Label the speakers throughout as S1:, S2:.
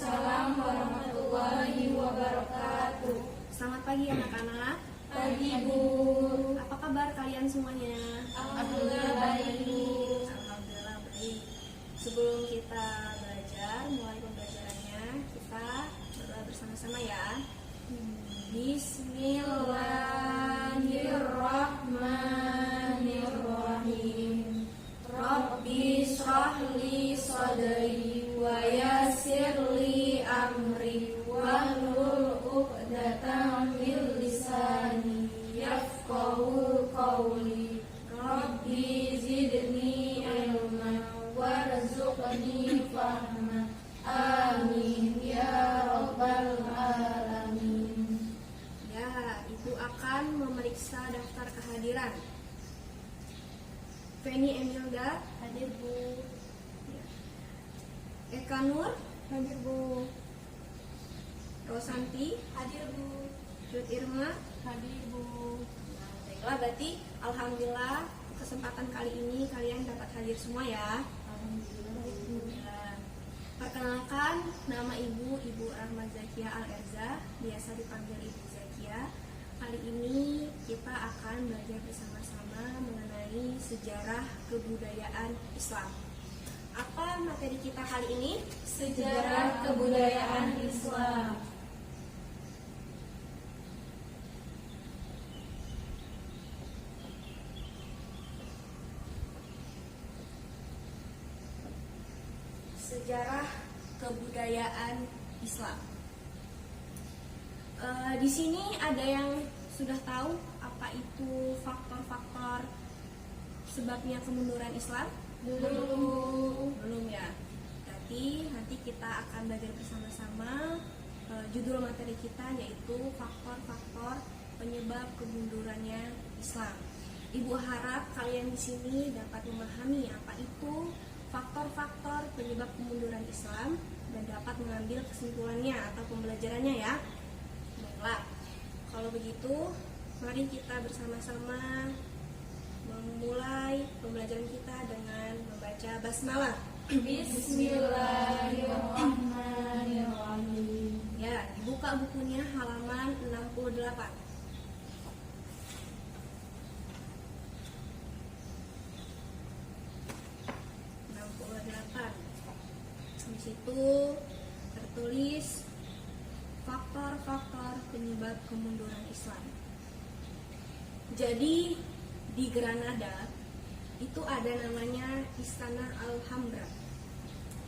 S1: Waalaikumsalam warahmatullahi wabarakatuh.
S2: Selamat pagi anak-anak.
S1: Pagi Bu.
S2: Apa kabar kalian semuanya?
S1: Alhamdulillah baik Bu.
S2: Alhamdulillah baik. Sebelum kita belajar, mulai pembelajarannya, kita berdoa bersama-sama ya. Bismillahirrahmanirrahim. Rabbi shrah li sadri wa yassir li amri wahlul 'uqdatam min lisani yafqahu qawli. Rabbi zidni ilman warzuqni fahman. Amin ya rabbal alamin. Ya, Ibu akan memeriksa daftar kehadiran. Feni Emilda
S1: Hadir Bu.
S2: Eka Nur
S1: Hadir Bu.
S2: Rosanti
S1: Hadir Bu.
S2: Jut Irma.
S1: Hadir Bu.
S2: Nah, baiklah, berarti alhamdulillah kesempatan kali ini kalian dapat hadir semua ya.
S1: Alhamdulillah.
S2: Perkenalkan, nama Ibu Rahma Zakia Al-Erza, biasa dipanggil Ibu Zakia. Kali ini kita akan belajar bersama-sama mengenai sejarah kebudayaan Islam. Apa materi kita kali ini?
S1: Sejarah kebudayaan Islam.
S2: Sejarah kebudayaan Islam. Di sini ada yang sudah tahu apa itu faktor-faktor sebabnya kemunduran Islam? Belum ya. Berarti nanti kita akan belajar bersama-sama. Judul materi kita yaitu faktor-faktor penyebab kemundurannya Islam. Ibu harap kalian di sini dapat memahami apa itu faktor-faktor penyebab kemunduran Islam dan dapat mengambil kesimpulannya atau pembelajarannya ya. Baiklah, kalau begitu mari kita bersama-sama memulai pembelajaran kita dengan membaca basmalah.
S1: Bismillahirrahmanirrahim.
S2: Ya, dibuka bukunya halaman 68. Di situ tertulis faktor-faktor penyebab kemunduran Islam. Jadi di Granada itu ada namanya Istana Alhambra.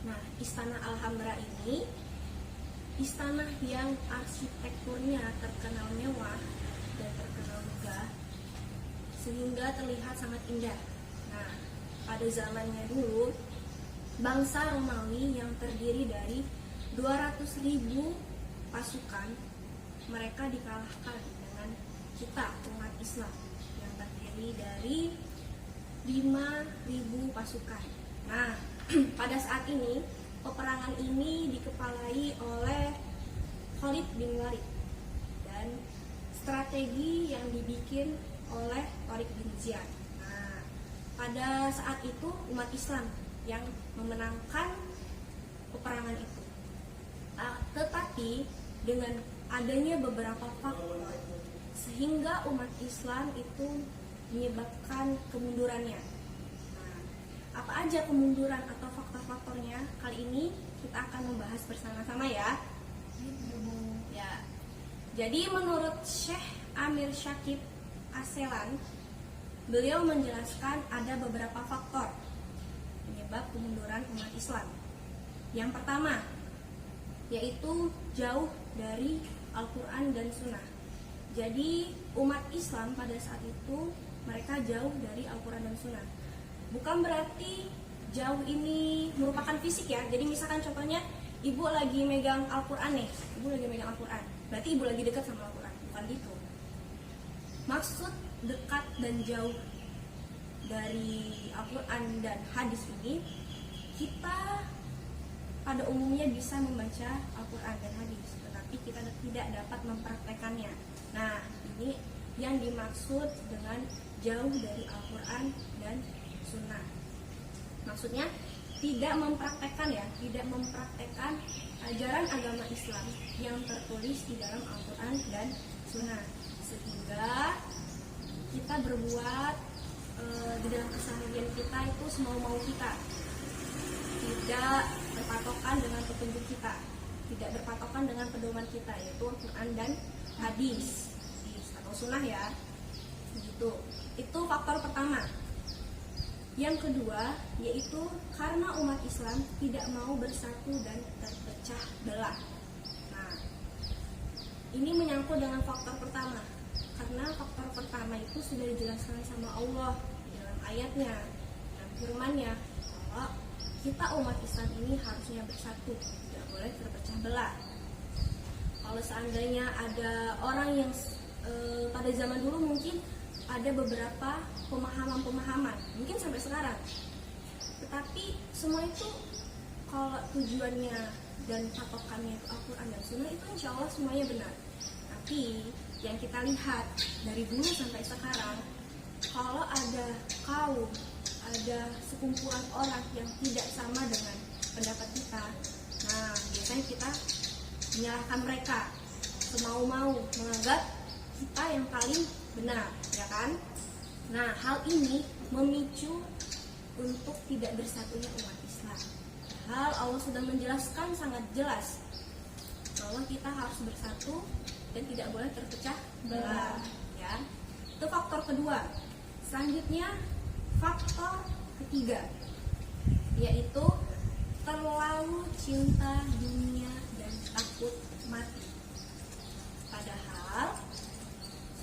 S2: Nah, Istana Alhambra ini istana yang arsitekturnya terkenal mewah dan terkenal megah sehingga terlihat sangat indah. Nah, pada zamannya dulu bangsa Romawi yang terdiri dari 200.000 pasukan, mereka dikalahkan dengan kita umat Islam yang terdiri dari 5.000 pasukan. Nah, pada saat ini peperangan ini dikepalai oleh Khalid bin Walid dan strategi yang dibikin oleh Tariq bin Ziyad. Nah, pada saat itu umat Islam yang memenangkan peperangan itu. Tetapi dengan adanya beberapa faktor sehingga umat Islam itu menyebabkan kemundurannya. Nah, apa aja kemunduran atau faktor-faktornya? Kali ini kita akan membahas bersama-sama ya. Ya. Jadi menurut Syekh Amir Syakib Aselan, beliau menjelaskan ada beberapa faktor penyebab kemunduran umat Islam. Yang pertama, yaitu jauh dari Al-Quran dan Sunnah. Jadi umat Islam pada saat itu mereka jauh dari Al-Quran dan Sunnah. Bukan berarti jauh ini merupakan fisik ya. Jadi misalkan contohnya ibu lagi megang Al-Quran nih, ibu lagi megang Al-Quran, berarti ibu lagi dekat sama Al-Quran. Bukan gitu. Maksud dekat dan jauh dari Al-Quran dan hadis ini, kita pada umumnya bisa membaca Al-Quran dan hadis, tetapi kita tidak dapat mempraktekannya. Nah, ini yang dimaksud dengan jauh dari Al-Quran dan Sunnah. Maksudnya tidak mempraktekkan ajaran agama Islam yang tertulis di dalam Al-Quran dan Sunnah, sehingga kita berbuat di dalam keseharian kita itu semau-mau kita, tidak berpatokan dengan petunjuk kita, tidak berpatokan dengan pedoman kita, yaitu Al-Quran dan hadis atau Sunnah ya. Begitu. Itu faktor pertama. Yang kedua, yaitu karena umat Islam tidak mau bersatu dan terpecah belah. Nah, ini menyangkut dengan faktor pertama, karena faktor pertama itu sudah dijelaskan sama Allah di dalam ayatnya dan firman-Nya bahwa kita umat Islam ini harusnya bersatu, tidak boleh terpecah belah. Kalau seandainya ada orang yang pada zaman dulu mungkin ada beberapa pemahaman, mungkin sampai sekarang, tetapi semua itu kalau tujuannya dan patokannya itu Al-Quran dan Sunnah, itu insya Allah semuanya benar. Tapi yang kita lihat dari dulu sampai sekarang, kalau ada kaum, ada sekumpulan orang yang tidak sama dengan pendapat kita, nah biasanya kita menyalahkan mereka, semau-mau menganggap kita yang paling benar, ya kan? Nah, hal ini memicu untuk tidak bersatunya umat Islam. Hal Allah sudah menjelaskan sangat jelas bahwa kita harus bersatu dan tidak boleh terpecah belah, ya. Itu faktor kedua. Selanjutnya, faktor ketiga, yaitu terlalu cinta dunia dan takut mati. Padahal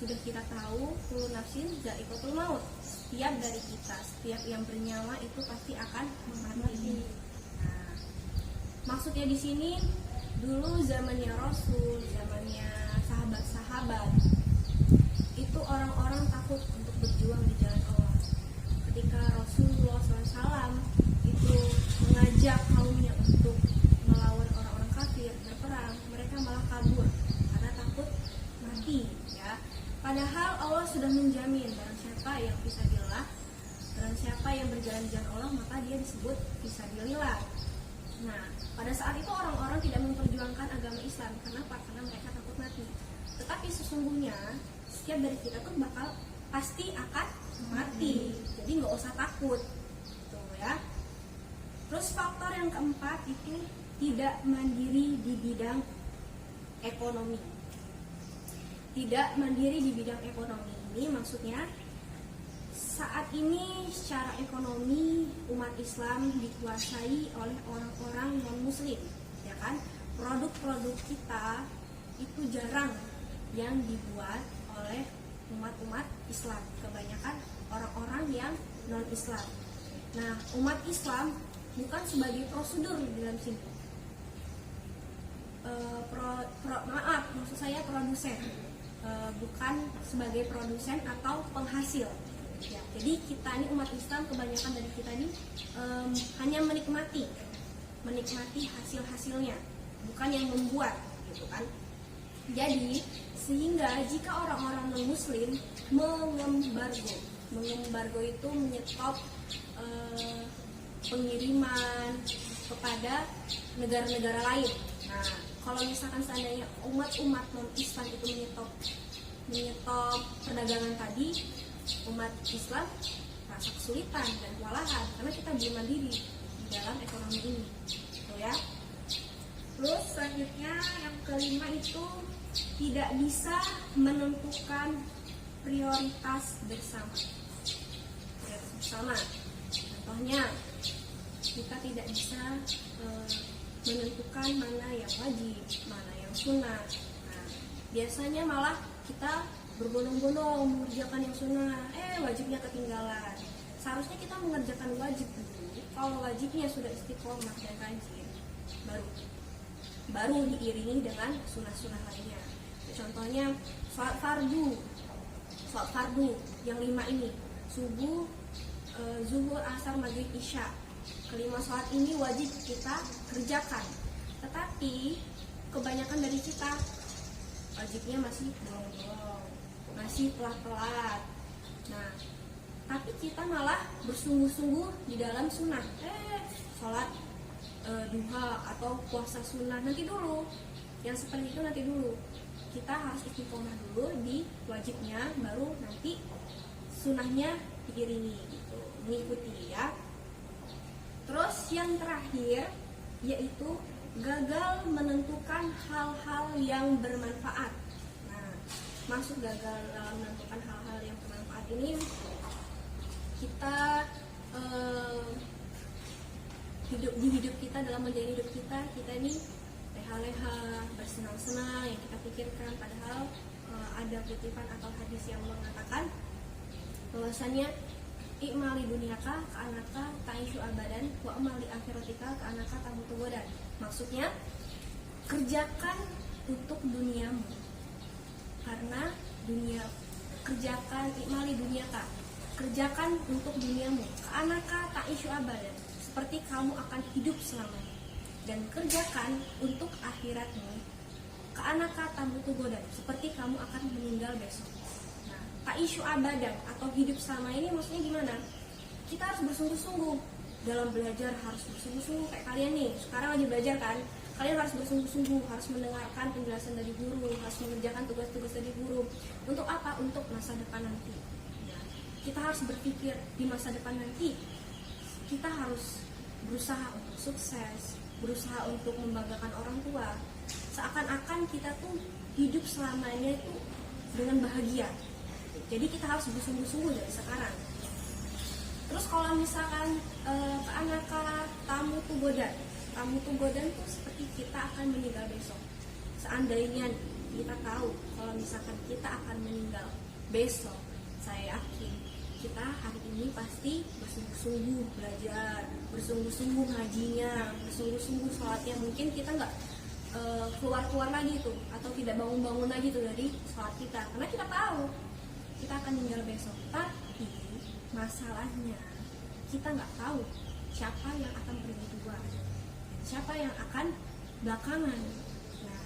S2: sudah kita tahu kullu nafsin dha'iqatul maut. Setiap dari kita, setiap yang bernyawa itu pasti akan mati. Nah, maksudnya di sini dulu zamannya Rasul, zamannya sahabat-sahabat, itu orang-orang takut untuk berjuang di jalan Allah. Ketika Rasulullah SAW itu mengajak kaumnya untuk melawan orang-orang kafir, berperang, mereka malah kabur karena takut mati, ya. Padahal Allah sudah menjamin barang siapa yang fisabilillah, barang siapa yang berjalan di jalan Allah, maka dia disebut fisabilillah. Nah, pada saat itu orang-orang tidak memperjuangkan agama Islam. Kenapa? Karena mereka takut mati. Tetapi sesungguhnya setiap dari kita tuh bakal pasti akan mati. Jadi nggak usah takut, tuh ya. Terus faktor yang keempat itu tidak mandiri di bidang ekonomi. Tidak mandiri di bidang ekonomi ini maksudnya saat ini secara ekonomi umat Islam dikuasai oleh orang-orang non-muslim, ya kan? Produk-produk kita itu jarang yang dibuat oleh umat-umat Islam, kebanyakan orang-orang yang non-Islam. Nah, umat Islam bukan sebagai prosedur di dalam sini. Maksud saya produsen. Bukan sebagai produsen atau penghasil, ya. Jadi kita ini umat Islam, kebanyakan dari kita ini hanya menikmati hasil-hasilnya, bukan yang membuat, gitu kan. Jadi sehingga jika orang-orang non-muslim mengembargo itu menyetop pengiriman kepada negara-negara lain. Nah, kalau misalkan seandainya umat-umat non-Islam itu menyetop perdagangan tadi, umat Islam merasa kesulitan dan kewalahan karena kita belum mandiri di dalam ekonomi ini, gitu ya. Terus selanjutnya yang kelima itu tidak bisa menentukan prioritas bersama. Contohnya kita tidak bisa menentukan mana yang wajib, mana yang sunnah. Nah, biasanya malah kita berbondong-bondong mengerjakan yang sunnah, wajibnya ketinggalan. Seharusnya kita mengerjakan wajib dulu. Kalau wajibnya sudah istiqomah dan rajin, baru diiringi dengan sunnah-sunnah lainnya. Contohnya sholat fardu yang 5 ini, subuh, zuhur, asar, maghrib, isya. Kelima sholat ini wajib kita kerjakan. Tetapi kebanyakan dari kita wajibnya masih bolong-bolong, masih telat-telat. Nah, tapi kita malah bersungguh-sungguh di dalam sunnah. Sholat duha atau puasa sunnah nanti dulu. Yang seperti itu nanti dulu. Kita harus istiqomah dulu di wajibnya, baru nanti sunnahnya diiringi gitu, mengikuti ya. Terus yang terakhir yaitu gagal menentukan hal-hal yang bermanfaat. Nah, maksud gagal dalam menentukan hal-hal yang bermanfaat ini kita hidup kita, dalam menjalani hidup kita ini leha-leha, bersenang-senang yang kita pikirkan, padahal ada kutipan atau hadis yang mengatakan bahwasanya i'mali dunyaka ka'anaka ta'ishu abadan wa amali akhiratika ka'anaka tamutu godan. Maksudnya, kerjakan untuk duniamu karena dunia, kerjakan i'mali dunyaka, kerjakan untuk duniamu ka'anaka ta'ishu abadan, seperti kamu akan hidup selamanya, dan kerjakan untuk akhiratmu ka'anaka tamutu godan, seperti kamu akan meninggal besok. Ta'ishu abadan atau hidup selama ini maksudnya gimana? Kita harus bersungguh-sungguh dalam belajar, harus bersungguh-sungguh kayak kalian nih, sekarang lagi belajar kan? Kalian harus bersungguh-sungguh, harus mendengarkan penjelasan dari guru, harus mengerjakan tugas-tugas dari guru. Untuk apa? Untuk masa depan nanti. Kita harus berpikir di masa depan nanti. Kita harus berusaha untuk sukses, berusaha untuk membanggakan orang tua. Seakan-akan kita tuh hidup selamanya itu dengan bahagia. Jadi kita harus bersungguh-sungguh dari sekarang. Terus kalau misalkan ka'anaka tamutu godan tuh seperti kita akan meninggal besok. Seandainya kita tahu kalau misalkan kita akan meninggal besok, saya yakin kita hari ini pasti bersungguh-sungguh belajar, bersungguh-sungguh ngajinya, bersungguh-sungguh sholatnya. Mungkin kita nggak keluar-keluar lagi tuh, atau tidak bangun-bangun lagi tuh dari sholat kita, karena kita tahu kita akan meninggal besok. Tapi masalahnya kita nggak tahu siapa yang akan pergi duluan, siapa yang akan belakangan. Nah,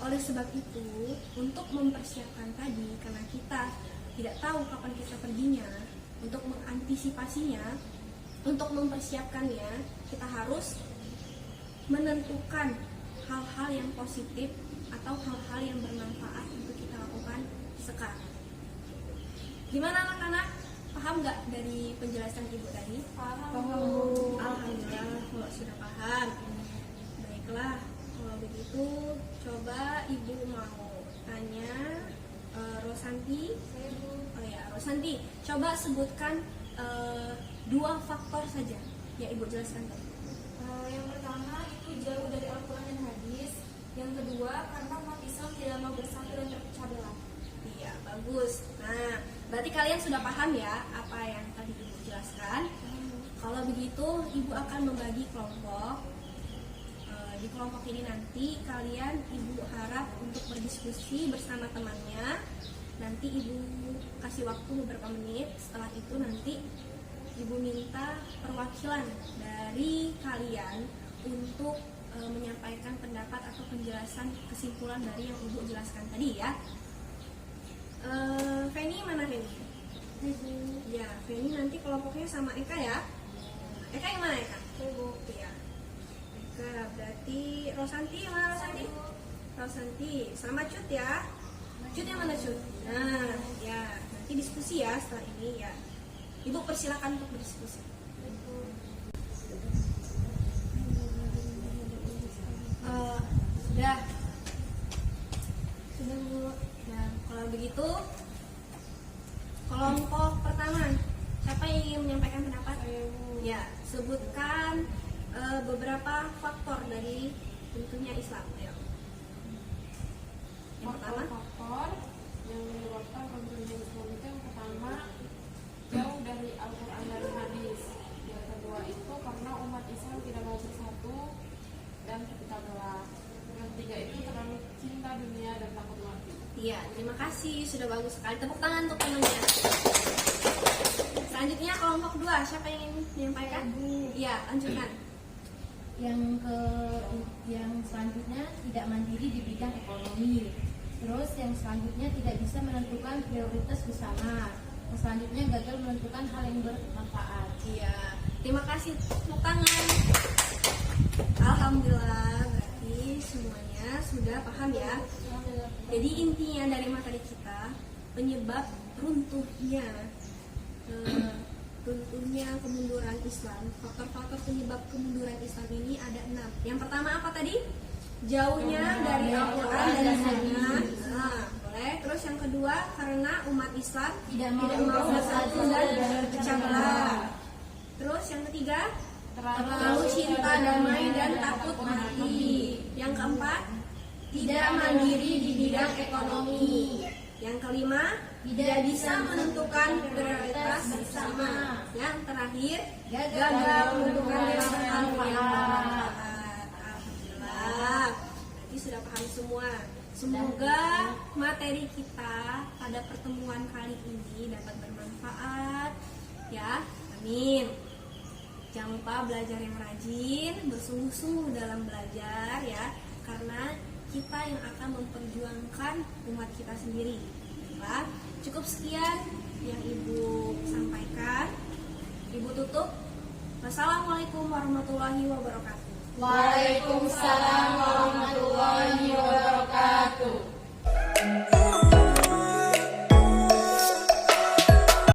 S2: oleh sebab itu, untuk mempersiapkan tadi, karena kita tidak tahu kapan kita perginya, untuk mengantisipasinya, untuk mempersiapkannya, kita harus menentukan hal-hal yang positif atau hal-hal yang bermanfaat untuk kita lakukan sekarang. Gimana anak-anak? Paham nggak dari penjelasan ibu tadi?
S1: Paham.
S2: Alhamdulillah kalau sudah paham. Baiklah, kalau begitu coba ibu mau tanya Rosanti.
S1: Saya Bu.
S2: Oh ya, Rosanti, coba sebutkan 2 faktor saja. Ya, ibu jelaskan tadi.
S1: Yang pertama itu jauh dari Al-Quran dan hadis. Yang kedua karena umat Islam tidak mau bersatu dan terpecah belah.
S2: Iya, bagus. Nah, berarti kalian sudah paham ya apa yang tadi ibu jelaskan. Kalau begitu, ibu akan membagi kelompok. Di kelompok ini nanti ibu harap untuk berdiskusi bersama temannya. Nanti ibu kasih waktu beberapa menit. Setelah itu nanti ibu minta perwakilan dari kalian untuk menyampaikan pendapat atau penjelasan kesimpulan dari yang ibu jelaskan tadi ya. Feni mana Feni? Ya, Feni nanti kelompoknya sama Eka ya. Eka yang mana Eka?
S1: Bu.
S2: Ya. Eka berarti Rosanti mana Rosanti? Rosanti sama Cut ya. Cut yang mana Cut? Nah, ya nanti diskusi ya setelah ini ya. Ibu persilakan untuk berdiskusi. Sudah. Sudah Bu. Nah, kalau begitu kelompok pertama, siapa yang ingin menyampaikan pendapat? Ya, sebutkan beberapa faktor dari tentunya Islam. Ayo. Yang pertama,
S3: faktor yang menyebabkan runtuhnya Islam itu yang pertama jauh dari Al-Quran dan hadis. Yang kedua itu karena umat Islam tidak mau bersatu dan terpecah belah. Yang ketiga itu terlalu cinta dunia dan takut mati.
S2: iya, terima kasih, sudah bagus sekali. Tepuk tangan untuk temannya. Selanjutnya kelompok 2, siapa yang ingin menyampaikan? Iya, lanjutkan.
S4: Yang selanjutnya tidak mandiri di bidang ekonomi. Terus yang selanjutnya tidak bisa menentukan prioritas bersama. selanjutnya gagal menentukan hal yang bermanfaat.
S2: Iya, terima kasih, tepuk tangan. Alhamdulillah, berarti semuanya sudah paham ya. Jadi intinya dari materi kita, penyebab runtuhnya kemunduran Islam, faktor-faktor penyebab kemunduran Islam ini ada 6. Yang pertama apa tadi? Jauhnya dari Al-Quran dan Sunnah. Nah, boleh. Terus yang kedua, karena umat Islam
S4: Tidak mau
S2: bersatu dan berpecah belah. Terus yang ketiga, terlalu cinta damai dan takut mati. Yang keempat, tidak mandiri di bidang ekonomi. Yang kelima, tidak bisa menentukan prioritas bersama. Yang terakhir, gagal menentukan hal yang bermanfaat. Alhamdulillah, berarti sudah paham semua. Semoga materi kita pada pertemuan kali ini dapat bermanfaat ya. Amin. Jangan lupa belajar yang rajin, bersungguh-sungguh dalam belajar ya, karena kita yang akan memperjuangkan umat kita sendiri. Baiklah, cukup sekian yang Ibu sampaikan. Ibu tutup. Wassalamualaikum warahmatullahi wabarakatuh.
S4: Waalaikumsalam